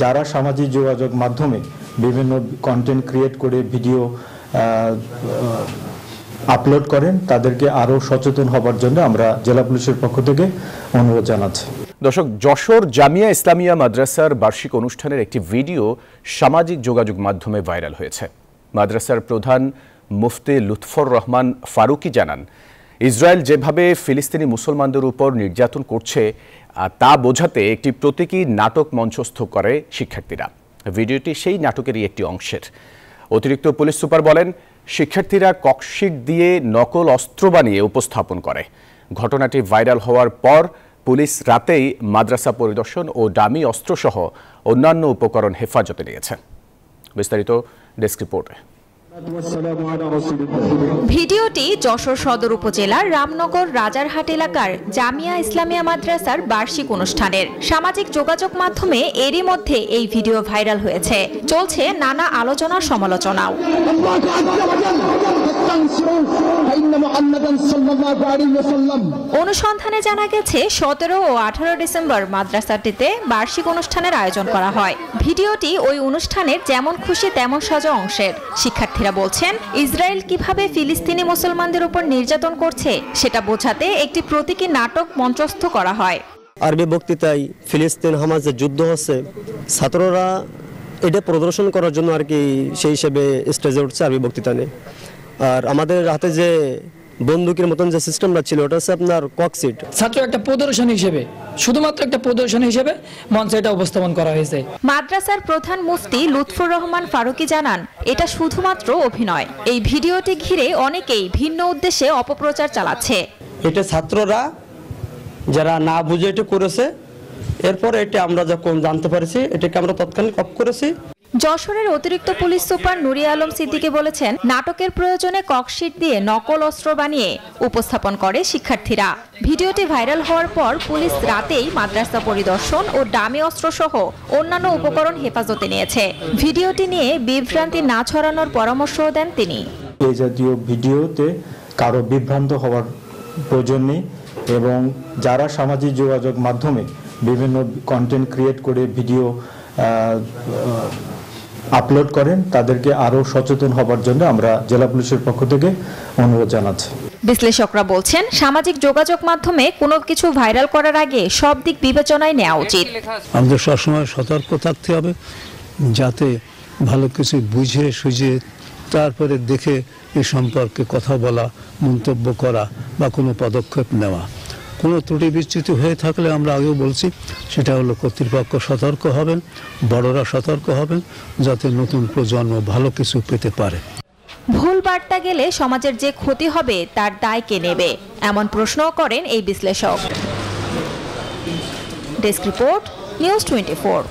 যারা সামাজিক যোগাযোগ মাধ্যমে বিভিন্ন কন্টেন্ট ক্রিয়েট করে ভিডিও আপলোড করেন তাদেরকে আরও সচেতন হবার জন্য আমরা জেলা পুলিশের পক্ষ থেকে অনুরোধ জানাচ্ছি। দর্শক, যশোর জামিয়া ইসলামিয়া মাদ্রাসার বার্ষিক অনুষ্ঠানের একটি ভিডিও সামাজিক যোগাযোগ মাধ্যমে ভাইরাল হয়েছে। মাদ্রাসার প্রধান মুফতি লুৎফর রহমান ফারুকি জানান, ইসরায়েল যেভাবে ফিলিস্তিনি মুসলমানদের উপর নির্যাতন করছে তা বোঝাতে একটি প্রতীকী নাটক মঞ্চস্থ করে শিক্ষার্থীরা। ভিডিওটি সেই নাটকেরই একটি অংশের। অতিরিক্ত পুলিশ সুপার বলেন, শিক্ষার্থীরা ককশিট দিয়ে নকল অস্ত্র বানিয়ে উপস্থাপন করে। ঘটনাটি ভাইরাল হওয়ার পর পুলিশ রাতেই মাদ্রাসা পরিদর্শন ও ডামি অস্ত্রসহ অন্যান্য উপকরণ হেফাজতে নিয়েছে। বিস্তারিত ডেস্ক রিপোর্টে। ভিডিওটি যশোর সদর উপজেলার রামনগর রাজারহাট এলাকার জামিয়া ইসলামিয়া মাদ্রাসার বার্ষিক অনুষ্ঠানের। সামাজিক যোগাযোগ মাধ্যমে এরই মধ্যে এই ভিডিও ভাইরাল হয়েছে। চলছে নানা আলোচনা সমালোচনাও। অনুসন্ধানে জানা গেছে 17 ও 18 ডিসেম্বর মাদ্রাসাটিতে বার্ষিক অনুষ্ঠানের আয়োজন করা হয়। ভিডিওটি ওই অনুষ্ঠানের যেমন খুশি তেমন সাজা অংশের। শিক্ষার্থীরা বলছেন, ইসরায়েল কিভাবে ফিলিস্তিনি মুসলমানদের উপর নির্যাতন করছে সেটা বোঝাতে একটি প্রতীকী নাটক মঞ্চস্থ করা হয়। আরবি বক্তৃতায় ফিলিস্তিন হামাসের যুদ্ধ হচ্ছে, ছাত্ররা এটা প্রদর্শন করার জন্য আর কি সেই হিসেবে স্টেজে উঠছে আরবি বক্তৃতা নিয়ে। আর আমাদের হাতে যে বন্দুকের মতন যে সিস্টেমটা ছিল ওটা হচ্ছে আপনার ককশিট। ছাত্র একটা প্রদর্শন হিসেবে, শুধুমাত্র একটা প্রদর্শন হিসেবে মঞ্চে এটা উপস্থাপন করা হয়েছে। মাদ্রাসার প্রধান মুফতি লুৎফর রহমান ফারুকি জানান, এটা শুধুমাত্র অভিনয়। এই ভিডিওটি ঘিরে অনেকেই ভিন্ন উদ্দেশ্যে অপপ্রচার চালাচ্ছে। এটা ছাত্ররা যারা না বুঝে এটা করেছে, এরপর এটা আমরা যখন জানতে পারছি এটাকে আমরা তৎক্ষণিক অফ করেছি। যশোরের অতিরিক্ত পুলিশ সুপার নুরি আলম সিদ্দিকী বলেছেন, নাটকের প্রয়োজনে ককশিট দিয়ে নকল অস্ত্র বানিয়ে উপস্থাপন করে শিক্ষার্থীরা। ভিডিওটি ভাইরাল হওয়ার পর পুলিশ রাতেই মাদ্রাসা পরিদর্শন ও ডামি অস্ত্র সহ অন্যান্য উপকরণ হেফাজতে নিয়েছে। ভিডিওটি নিয়ে বিভ্রান্তি না ছড়ানোর পরামর্শও দেন তিনি। এই জাতীয় ভিডিওতে কারো বিভ্রান্ত হওয়ার প্রয়োজন নেই এবং যারা সামাজিক যোগাযোগ মাধ্যমে বিভিন্ন কন্টেন্ট ক্রিয়েট করে ভিডিও আপলোড করেন তাদেরকে আরও সচেতন হবার জন্য আমরা জেলা পুলিশের পক্ষ থেকে অনুরোধ জানাচ্ছি। বিশ্লেষকরা বলছেন, সামাজিক যোগাযোগ মাধ্যমে কোনো কিছু ভাইরাল করার আগে সব দিক বিবেচনায় নেওয়া উচিত। আমাদের সবসময় সতর্ক থাকতে হবে যাতে ভালো কিছু বুঝে সুঝে তারপরে দেখে এ সম্পর্কে কথা বলা, মন্তব্য করা বা কোনো পদক্ষেপ নেওয়া। কোনো ত্রুটি বিচ্যুতি হয়ে থাকলে আমরা আগেও বলছি সেটা হলো কর্তৃপক্ষ সতর্ক হবেন, বড়রা সতর্ক হবেন যাতে নতুন প্রজন্ম ভালো কিছু পেতে পারে। ভুল বার্তা গেলে সমাজের যে ক্ষতি হবে তার দায় কে নেবে, এমন প্রশ্নও করেন এই বিশ্লেষক। Desk report, news 24।